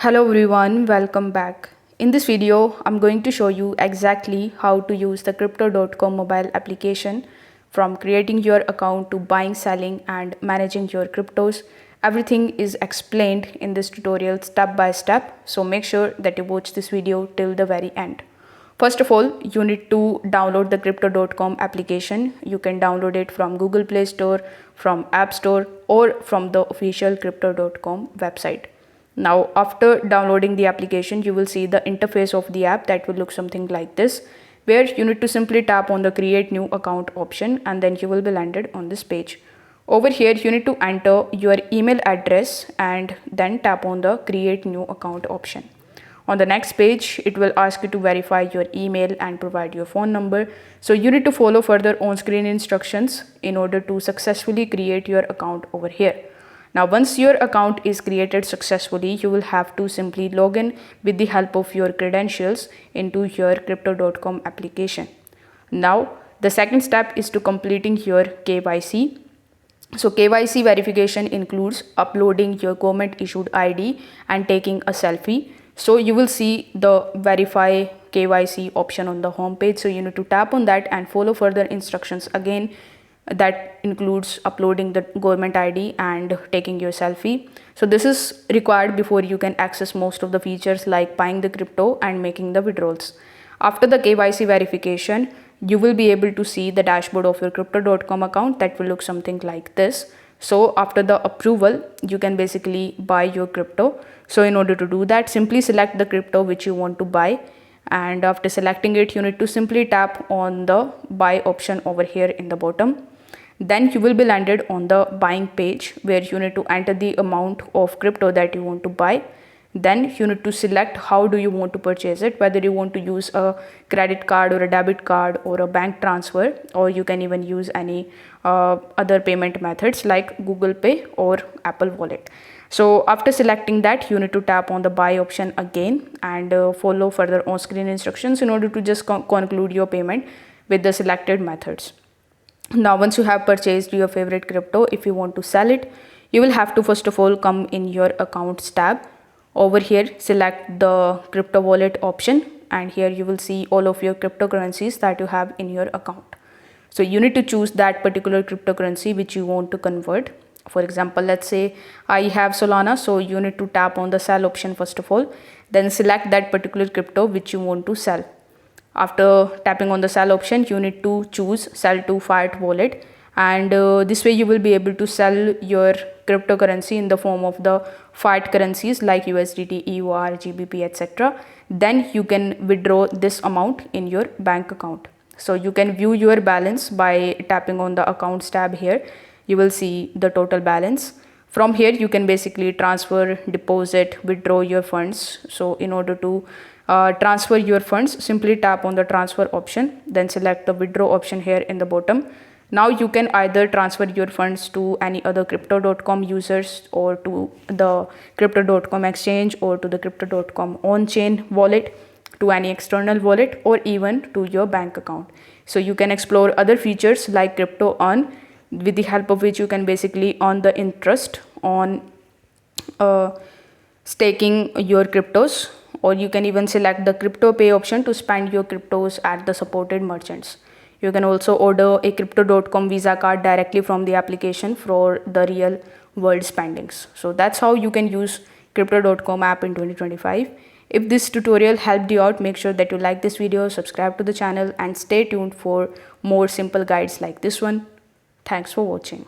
Hello everyone, welcome back. In this video, I'm going to show you exactly how to use the crypto.com mobile application from creating your account to buying, selling and managing your cryptos. Everything is explained in this tutorial step by step, so make sure that you watch this video till the very end. First of all, you need to download the crypto.com application. You can download it from Google Play Store, from App Store or from the official crypto.com website. Now, after downloading the application, you will see the interface of the app that will look something like this, where you need to simply tap on the create new account option and then you will be landed on this page. Over here, you need to enter your email address and then tap on the create new account option. On the next page, it will ask you to verify your email and provide your phone number. So you need to follow further on-screen instructions in order to successfully create your account over here. Now, once your account is created successfully, you will have to simply log in with the help of your credentials into your crypto.com application. Now, the second step is to completing your KYC. So KYC verification includes uploading your government issued ID and taking a selfie. So you will see the verify KYC option on the home page. So you need to tap on that and follow further instructions again. That includes uploading the government ID and taking your selfie. So this is required before you can access most of the features like buying the crypto and making the withdrawals. After the KYC verification, you will be able to see the dashboard of your crypto.com account that will look something like this. So after the approval, you can basically buy your crypto. So in order to do that, simply select the crypto which you want to buy. And after selecting it, you need to simply tap on the buy option over here in the bottom. Then you will be landed on the buying page where you need to enter the amount of crypto that you want to buy. Then you need to select how do you want to purchase it, whether you want to use a credit card or a debit card or a bank transfer, or you can even use any other payment methods like Google Pay or Apple Wallet. So after selecting that, you need to tap on the buy option again and follow further on-screen instructions in order to just conclude your payment with the selected methods. Now, once you have purchased your favorite crypto, if you want to sell it, you will have to first of all come in your accounts tab. Over here, select the crypto wallet option and here you will see all of your cryptocurrencies that you have in your account. So you need to choose that particular cryptocurrency which you want to convert. For example, let's say I have Solana, so you need to tap on the sell option first of all, then select that particular crypto which you want to sell. After tapping on the sell option, you need to choose sell to fiat wallet, and this way you will be able to sell your cryptocurrency in the form of the fiat currencies like USDT, EUR, GBP, etc. Then you can withdraw this amount in your bank account. So you can view your balance by tapping on the accounts tab here. You will see the total balance. From here you can basically transfer, deposit, withdraw your funds. So in order to transfer your funds, simply tap on the transfer option, then select the withdraw option here in the bottom. Now you can either transfer your funds to any other crypto.com users or to the crypto.com exchange or to the crypto.com on-chain wallet, to any external wallet or even to your bank account. So you can explore other features like crypto earn, with the help of which you can basically earn the interest on staking your cryptos, or you can even select the crypto pay option to spend your cryptos at the supported merchants. You can also order a crypto.com Visa card directly from the application for the real world spendings. So that's how you can use crypto.com app in 2025. If this tutorial helped you out, make sure that you like this video, subscribe to the channel and stay tuned for more simple guides like this one. Thanks for watching.